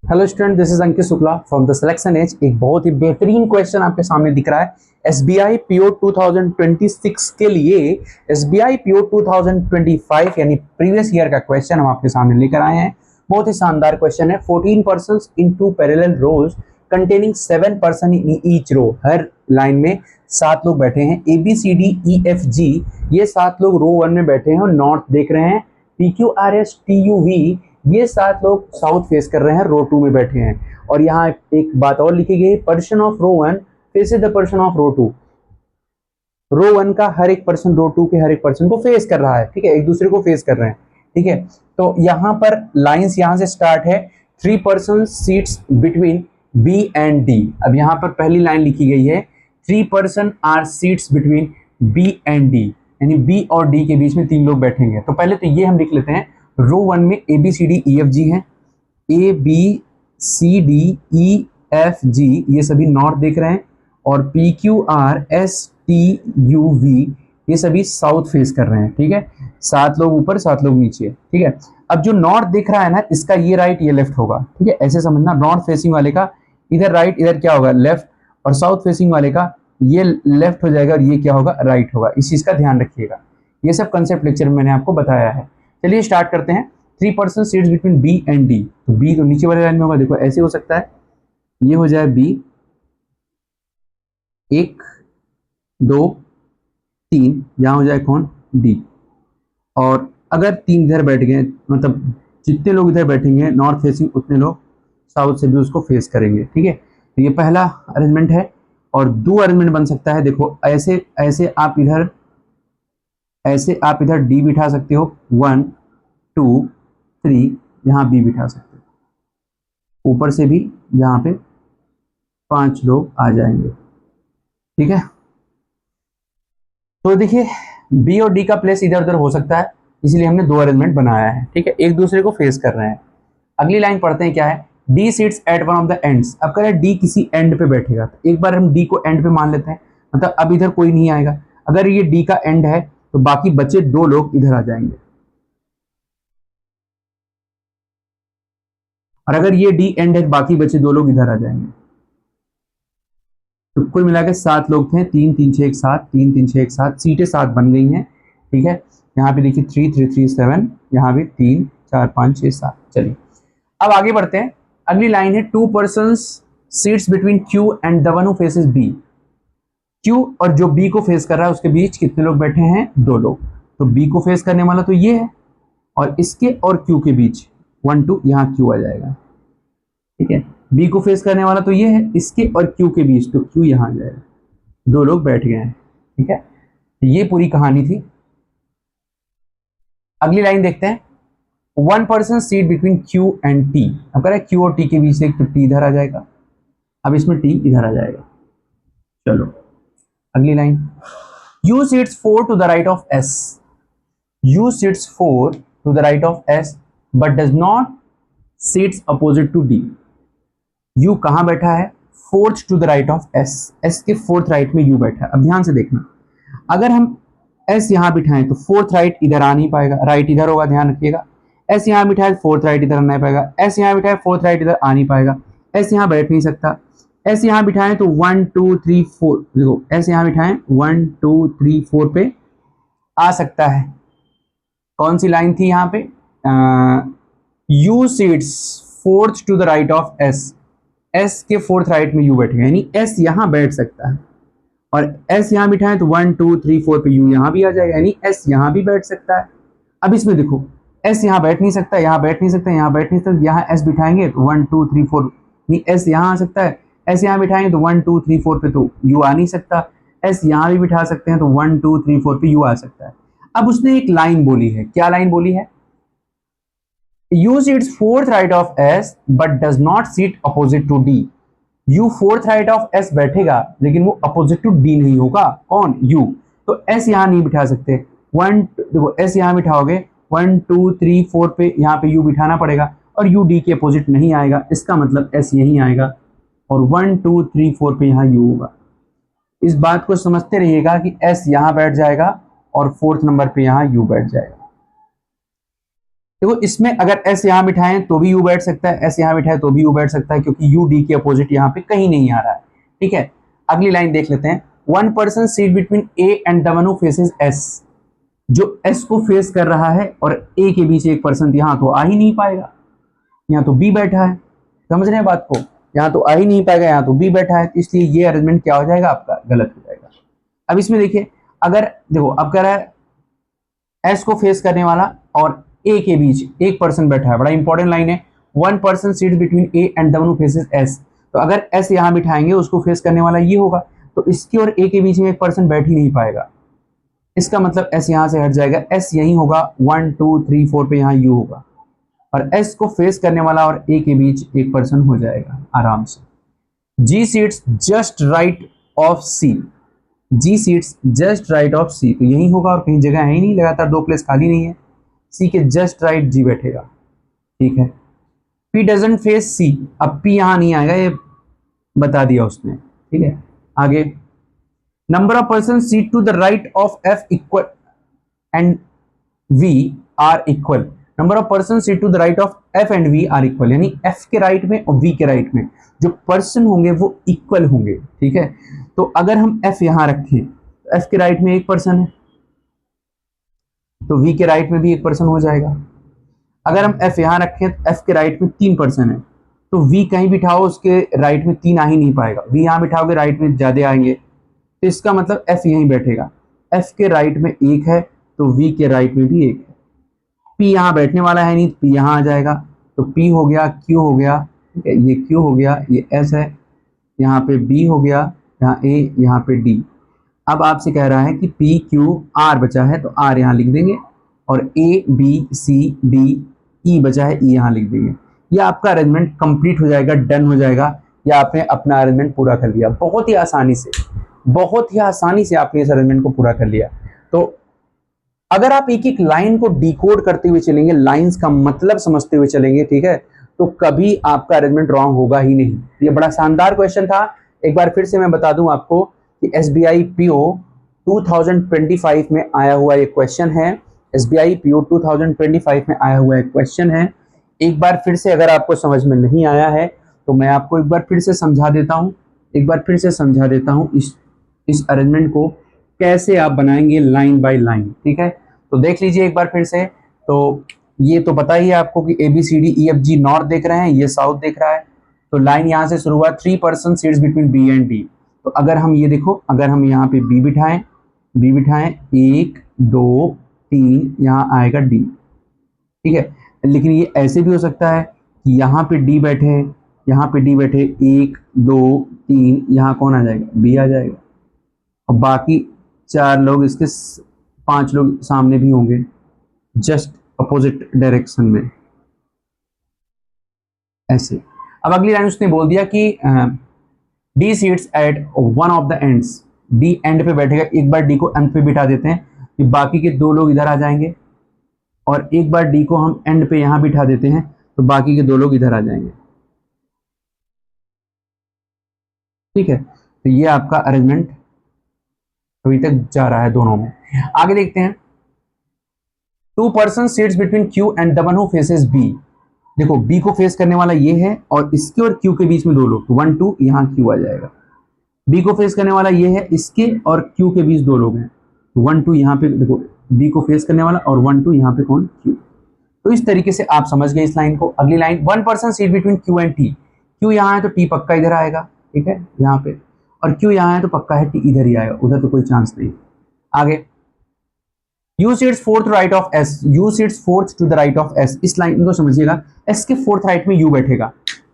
Hello student, this is Ankit Shukla from the selection edge. एक बहुत ही बेहतरीन क्वेश्चन आपके सामने दिख रहा है। एसबीआई पीओ 2026 के लिए एसबीआई पीओ 2025 यानी प्रीवियस ईयर का क्वेश्चन हम आपके सामने लेकर आए हैं। बहुत ही शानदार क्वेश्चन है। 14 persons in two parallel rows containing 7 person in each row. हर लाइन में 7 लोग बैठे हैं। A B C D E F G, ये 7 लोग रो 1 में बैठे हैं और नॉर्थ देख रहे हैं। P Q R S T U V, ये 7 लोग साउथ फेस कर रहे हैं, रो 2 में बैठे हैं। और यहाँ एक बात और लिखी गई, person of row 1 faces the person of row 2। Row 1 का हर एक पर्सन रो 2 के हर एक पर्सन को फेस कर रहा है, ठीक है, एक दूसरे को फेस कर रहे हैं, ठीक है। तो यहाँ पर लाइंस यहाँ से स्टार्ट है। 3 person seats between B and D. अब यहाँ पर पहली लाइन लिखी गई है, 3 person are seats between B and D, यानी बी और डी के बीच में 3 लोग बैठेंगे। तो पहले तो ये हम लिख लेते हैं, रो 1 में A B C D E F G हैं। A B C D E F G ये सभी नॉर्थ देख रहे हैं, और P Q R S T U V ये सभी साउथ फेस कर रहे हैं, ठीक है। 7 लोग ऊपर 7 लोग नीचे, ठीक है। अब जो नॉर्थ दिख रहा है ना, इसका ये राइट ये लेफ्ट होगा, ठीक है, ऐसे समझना। नॉर्थ फेसिंग वाले का इधर राइट, इधर क्या होगा लेफ्ट, और साउथ फेसिंग वाले का ये लेफ्ट हो जाएगा और ये क्या होगा राइट होगा। इस चीज का ध्यान रखिएगा। ये सब कंसेप्ट लेक्चर में मैंने आपको बताया है। चलिए स्टार्ट करते हैं। 3 person seats between B and D. तो बी तो नीचे वाले लाइन में होगा, देखो ऐसे हो सकता है, ये हो जाए बी, 1 2 3, यहां हो जाए कौन डी। और अगर 3 इधर बैठ गए, मतलब जितने लोग इधर बैठेंगे नॉर्थ फेसिंग, उतने लोग साउथ से भी उसको फेस करेंगे, ठीक है। तो ये पहला अरेंजमेंट है। और दो अरेंजमेंट बन सकता है, देखो ऐसे ऐसे आप इधर डी बिठा सकते हो, 1 2 3, यहाँ बी बिठा सकते हो। ऊपर से भी यहाँ पे 5 लोग आ जाएंगे, ठीक है। तो देखिए बी और डी का प्लेस इधर उधर हो सकता है, इसलिए हमने 2 अरेंजमेंट बनाया है, ठीक है, एक दूसरे को फेस कर रहे हैं। अगली लाइन पढ़ते हैं, क्या है, D seats at one of the ends. अब कह रहे हैं डी किसी एंड पे बैठेगा, तो एक बार हम डी को एंड पे मान लेते हैं, मतलब अब इधर कोई नहीं आएगा। अगर ये डी का एंड है तो बाकी बचे 2 लोग इधर आ जाएंगे, और अगर ये डी एंड है बाकी बचे 2 लोग इधर आ जाएंगे। तो कुल मिलाकर 7 लोग थे, 3 3 6 1 7, 3 3 6 1 7, सीटें 7 बन गई हैं, ठीक है। यहाँ पे देखिए 3 3 3 7, यहाँ पे 3 4 5 6 7। चलिए अब आगे बढ़ते हैं। अगली लाइन है, 2 person seats between Q and the one who faces B. Q और जो बी को फेस कर रहा है उसके बीच कितने लोग बैठे हैं, 2 लोग। तो बी को फेस करने वाला तो ये है, और इसके और क्यू के बीच 1 2, यहाँ क्यू आ जाएगा, ठीक है। बी को फेस करने वाला तो ये है, इसके और क्यू के बीच तो क्यू यहाँ आ जाएगा। 2 लोग बैठ गए हैं, ठीक है। ये पूरी कहानी थी। अगली लाइन देखते हैं, 1 person seat between Q and T. अब कह रहा है क्यू और टी के बीच से, तो टी इधर आ जाएगा, अब इसमें टी इधर आ जाएगा। चलो अगली line, U seats 4 to the right of S. U seats 4 to the right of S but does not seats opposite to D. U कहां बैठा है, 4th to the right of S. S के 4th right में you बैठा है। अब ध्यान से देखना, अगर हम एस यहां बिठाएं तो 4th राइट इधर आ नहीं पाएगा, राइट इधर होगा, ध्यान रखिएगा। एस यहां बिठाए 4th राइट इधर आ नहीं पाएगा, एस यहां बिठाए 4th राइट इधर आ नहीं पाएगा, एस यहां बैठ नहीं सकता। एस यहां बिठाएं तो 1 2 3 4, देखो एस यहां बिठाएं 1 2 3 4 पे आ सकता है। कौन सी लाइन थी यहाँ पे, U seats 4th to the right of S. S के 4th राइट में यू बैठेगा, यानी एस यहां बैठ सकता है, और एस यहां बिठाएं तो 1 2 3 4 पे यू यहां भी आ जाएगा, यानी एस यहां भी बैठ सकता है। अब इसमें देखो एस यहां बैठ नहीं सकता, यहां बैठ नहीं सकता, यहां बैठ नहीं सकता, यहां एस बिठाएंगे तो 1 2 3 4, नहीं एस यहां आ सकता है। एस यहां बिठाएंगे तो 1 2 3 4 पे तो यू आ नहीं सकता। एस यहां भी बिठा सकते हैं तो 1 2 3 4 पे यू आ सकता है। अब उसने एक लाइन बोली है, क्या लाइन बोली है, U sits 4th right of S but does not sit opposite to D. U 4th right of S बैठेगा लेकिन वो opposite to D नहीं होगा। कौन, U। तो S यहाँ नहीं बिठा सकते। देखो S यहाँ बिठाओगे 1 2 3 4 पे, यहाँ पे U बिठाना पड़ेगा, और U D के अपोजिट नहीं आएगा, इसका मतलब S यहीं आएगा, और 1 2 3 4 पे यहाँ U होगा। इस बात को समझते रहिएगा कि S यहाँ बैठ जाएगा और 4th नंबर पे यहाँ U बैठ जाएगा। देखो इसमें अगर एस यहाँ बिठाएं तो भी यू बैठ सकता है, एस यहाँ बिठाए तो भी यू बैठ सकता है, क्योंकि यू डी के अपोजिट यहाँ पे कहीं नहीं आ रहा है। ठीक है, अगली लाइन देख लेते हैं। One person seat between A and the one who faces S. जो एस को फेस कर रहा है और ए के बीच एक पर्सन यहाँ तो आ ही नहीं पाएगा, यहाँ तो बी बैठा है। समझ रहे हैं बात को, यहाँ तो आ ही नहीं पाएगा, यहाँ तो बी बैठा है, इसलिए ये अरेंजमेंट क्या हो जाएगा आपका, गलत हो जाएगा। अब इसमें देखिए, अगर देखो अब कह रहा है एस को फेस करने वाला और ए के बीच एक पर्सन बैठा है, बड़ा इंपॉर्टेंट लाइन है। One person seat between A and the one who faces S. तो अगर एस यहां बिठाएंगे, उसको फेस करने वाला ये होगा, तो इसके और ए के बीच में एक पर्सन बैठ ही नहीं पाएगा। इसका मतलब एस यहां से हट जाएगा, एस यही होगा 1 2 3 4 पे, यहाँ यू होगा, और एस को फेस करने वाला और ए के बीच एक पर्सन हो जाएगा आराम से। G sits just right of C. G sits just right of C, तो यही होगा और कहीं जगह है ही नहीं, लगातार दो प्लेस खाली नहीं है, सी के जस्ट राइट जी बैठेगा। ठीक है, पी डजंट फेस सी, अब पी यहां नहीं आएगा, ये बता दिया उसने। ठीक है, आगे number of person seat to the right of F equal and V are equal. Number of person seat to the right of F and V are equal, यानी एफ के राइट में और वी के राइट में जो person होंगे वो equal होंगे। ठीक है, तो अगर हम एफ यहां रखें, तो एफ के राइट में एक पर्सन है, तो वी के राइट में भी एक पर्सन हो जाएगा। अगर हम एफ यहां रखें तो एफ के राइट में 3 पर्सन है, तो वी कहीं बिठाओ उसके राइट में 3 आ ही नहीं पाएगा, वी यहां बिठाओगे राइट में ज्यादा आएंगे, तो इसका मतलब एफ यहीं बैठेगा। एफ के राइट में एक है तो वी के राइट में भी एक है। पी यहाँ बैठने वाला है नहीं, तो पी यहाँ आ जाएगा, तो पी हो गया, क्यू हो गया, ठीक है, ये क्यू हो गया, ये एस है, यहाँ पे बी हो गया, यहाँ ए, यहाँ पे डी। अब आपसे कह रहा है कि पी क्यू आर बचा है, तो आर यहाँ लिख देंगे, और ए बी सी डी ई बचा है, ई यहाँ लिख देंगे। ये आपका अरेंजमेंट कंप्लीट हो जाएगा, डन हो जाएगा, या आपने अपना अरेंजमेंट पूरा कर लिया। बहुत ही आसानी से, बहुत ही आसानी से आपने इस अरेंजमेंट को पूरा कर लिया। तो अगर आप एक एक लाइन को डिकोड करते हुए चलेंगे, लाइंस का मतलब समझते हुए चलेंगे, ठीक है, तो कभी आपका अरेंजमेंट रॉन्ग होगा ही नहीं। ये बड़ा शानदार क्वेश्चन था। एक बार फिर से मैं बता दूं आपको कि एसबीआई पीओ 2025 में आया हुआ एक क्वेश्चन है। एसबीआई पीओ 2025 में आया हुआ एक क्वेश्चन है। एक बार फिर से अगर आपको समझ में नहीं आया है तो मैं आपको एक बार फिर से समझा देता हूं, एक बार फिर से समझा देता हूं इस अरेंजमेंट को कैसे आप बनाएंगे लाइन बाय लाइन। ठीक है, तो देख लीजिए एक बार फिर से। तो ये तो पता ही है आपको कि A B C D E F G north देख रहे हैं, ये साउथ देख रहा है, तो लाइन यहाँ से शुरू हुआ 3 person seats between B and D. तो अगर हम ये देखो, अगर हम यहाँ पे बी बिठाएं, 1 2 3 यहाँ आएगा डी। ठीक है, लेकिन ये ऐसे भी हो सकता है कि यहाँ पे डी बैठे, यहाँ पे डी बैठे, 1 2 3 यहाँ कौन आ जाएगा, बी आ जाएगा, और बाकी 4 लोग इसके 5 लोग सामने भी होंगे, जस्ट अपोजिट डायरेक्शन में ऐसे। अब अगली लाइन उसने बोल दिया कि D seats at one of the ends. D end पे बैठेगा, एक बार डी को एंड पे बिठा देते हैं कि बाकी के 2 लोग इधर आ जाएंगे, और एक बार डी को हम एंड पे यहां बिठा देते हैं तो बाकी के 2 लोग इधर आ जाएंगे। ठीक है, तो ये आपका अरेंजमेंट अभी तक जा रहा है दोनों में। आगे देखते हैं, 2 person seats between Q and the one who faces B. देखो बी को फेस करने वाला ये है और इसके और क्यू के बीच में 2 लोग, 1 2 यहाँ क्यू आ जाएगा। बी को फेस करने वाला ये है, इसके और क्यू के बीच 2 लोग हैं, 1 2 यहाँ पे देखो, बी को फेस करने वाला और 1 2 यहाँ पे कौन, क्यू। तो इस तरीके से आप समझ गए इस लाइन को। अगली line, 1 person seat between Q and T. Q यहाँ है तो टी पक्का इधर आएगा, ठीक है यहाँ पे, और क्यू यहाँ है तो पक्का है टी इधर ही आएगा, उधर तो कोई चांस नहीं। आगे, U sits fourth right of S, U sits fourth to the right of S। इस लाइन को समझिएगा, S के फोर्थ राइट में U बैठेगा,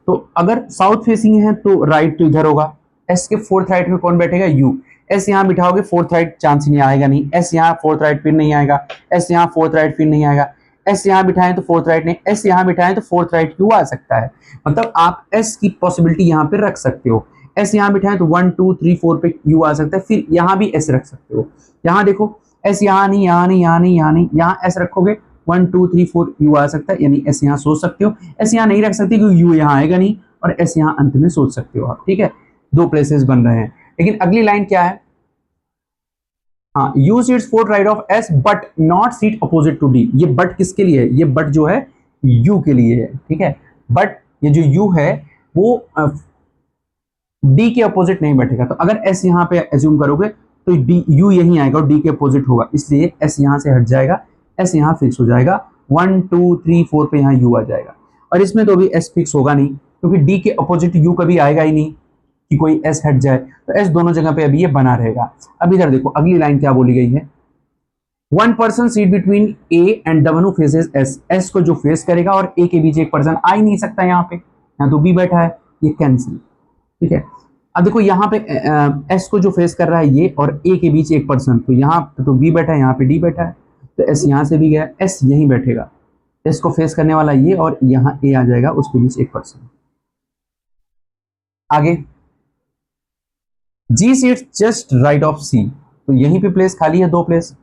तो अगर साउथ फेसिंग है तो राइट तो इधर होगा, S के फोर्थ राइट में कौन बैठेगा, U। S यहाँ बिठाओगे फोर्थ राइट चांस नहीं आएगा, नहीं, S यहाँ फोर्थ राइट फिर नहीं आएगा, S यहाँ फोर्थ राइट फिर नहीं आएगा, S यहाँ बिठाएं तो फोर्थ राइट नहीं, S यहाँ बिठाएं तो फोर्थ राइट क्यों आ सकता है, मतलब आप S की पॉसिबिलिटी यहाँ पे रख सकते हो। S यहाँ बिठाएं तो 1 2 3 4 पे U आ सकता है, फिर यहाँ भी S रख सकते हो। यहाँ देखो एस यहाँ नहीं, यहाँ नहीं, यहाँ नहीं, यहाँ नहीं, यहाँ एस रखोगे 1 2 3 4 यू आ सकता है, यानी एस यहाँ सोच सकते हो। एस यहाँ नहीं रख सकते क्योंकि यू यहाँ आएगा नहीं, और एस यहाँ अंत में सोच सकते हो आप। ठीक है, 2 प्लेसेस बन रहे हैं। लेकिन अगली लाइन क्या है, हाँ, U seats fourth right of S but not seat opposite to D. ये बट किसके लिए है? ये बट जो है यू के लिए है, ठीक है। बट ये जो यू है वो डी के अपोजिट नहीं बैठेगा। तो अगर एस यहाँ पे एज्यूम करोगे तो डी यू यहीं आएगा और डी के अपोजिट होगा, इसलिए एस यहाँ से हट जाएगा, एस यहाँ फिक्स हो जाएगा। 1 2 3 4 पे यहाँ यू आ जाएगा। और इसमें तो अभी एस फिक्स होगा नहीं, क्योंकि डी के अपोजिट यू कभी आएगा ही नहीं कि कोई एस हट जाए, तो एस दोनों जगह पे अभी ये बना रहेगा। अब इधर देखो अगली लाइन क्या बोली गई है, one person seat between A and the one who faces S. S को जो फेस करेगा और ए के बीच एक पर्सन आ ही नहीं सकता, यहाँ पे यहाँ तो बी बैठा है, ये कैंसिल, ठीक है। अब देखो यहाँ पे एस को जो फेस कर रहा है ये और ए के बीच एक पर्सन, तो यहाँ पे तो बी बैठा है, यहाँ पे डी बैठा है, तो एस यहाँ से भी गया, एस यहीं बैठेगा, एस को फेस करने वाला ये और यहाँ ए आ जाएगा, उसके बीच एक पर्सन। आगे जी sits just right of C, तो यहीं पे प्लेस खाली है, 2 प्लेस,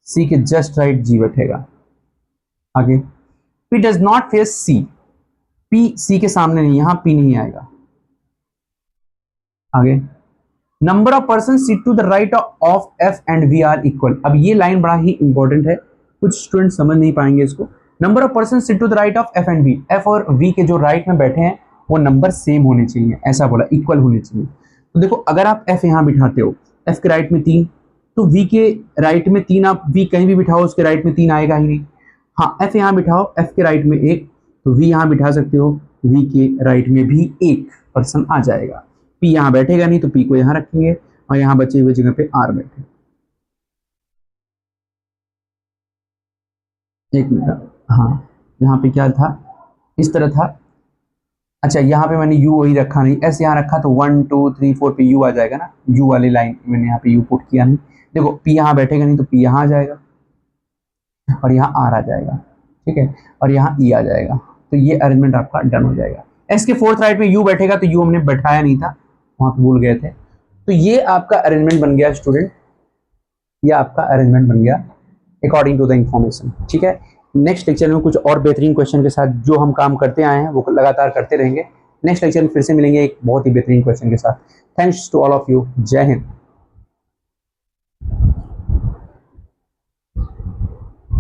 सी के जस्ट राइट जी बैठेगा। आगे P does not face C, P C के सामने नहीं, यहां पी नहीं आएगा। आगे number of person seat to the right of F and V are equal. अब ये लाइन बड़ा ही इंपॉर्टेंट है, कुछ स्टूडेंट समझ नहीं पाएंगे इसको। Number of person seat to the right of F and V, F और वी के जो राइट में बैठे हैं वो नंबर सेम होने चाहिए, ऐसा बोला, इक्वल होने चाहिए। तो देखो अगर आप एफ यहां बिठाते हो, एफ के राइट में 3, तो वी के राइट में 3, आप वी कहीं भी बिठाओ उसके राइट में 3 आएगा ही नहीं। हाँ, एफ यहां बिठाओ, एफ के राइट में 1, तो वी यहां बिठा सकते हो, वी के राइट में भी एक पर्सन आ जाएगा। पी यहां बैठेगा नहीं, तो पी को यहां रखेंगे और यहां बचे हुए जगह पे आर बैठे। एक मिनट, हाँ यहाँ पे क्या था, इस तरह था। अच्छा यहाँ पे मैंने यू वही रखा नहीं, एस यहाँ रखा, तो 1 2 3 4 पे यू आ जाएगा ना, यू वाली लाइन मैंने यहाँ पे यू पुट किया नहीं। देखो पी यहाँ बैठेगा नहीं, तो पी यहाँ आ जाएगा और यहाँ आर आ जाएगा, ठीक है, और यहाँ ई आ जाएगा, तो ये अरेंजमेंट आपका डन हो जाएगा। एस के फोर्थ राइट में यू बैठेगा, तो यू हमने बैठाया नहीं था, वहां पे भूल गए थे, तो ये आपका अरेंजमेंट बन गया स्टूडेंट, ये आपका अरेंजमेंट बन गया अकॉर्डिंग टू द इंफॉर्मेशन, ठीक है। नेक्स्ट लेक्चर में कुछ और बेहतरीन क्वेश्चन के साथ जो हम काम करते आए हैं वो लगातार करते रहेंगे। नेक्स्ट लेक्चर में फिर से मिलेंगे एक बहुत ही बेहतरीन क्वेश्चन के साथ। Thanks to all of you, जय हिंद।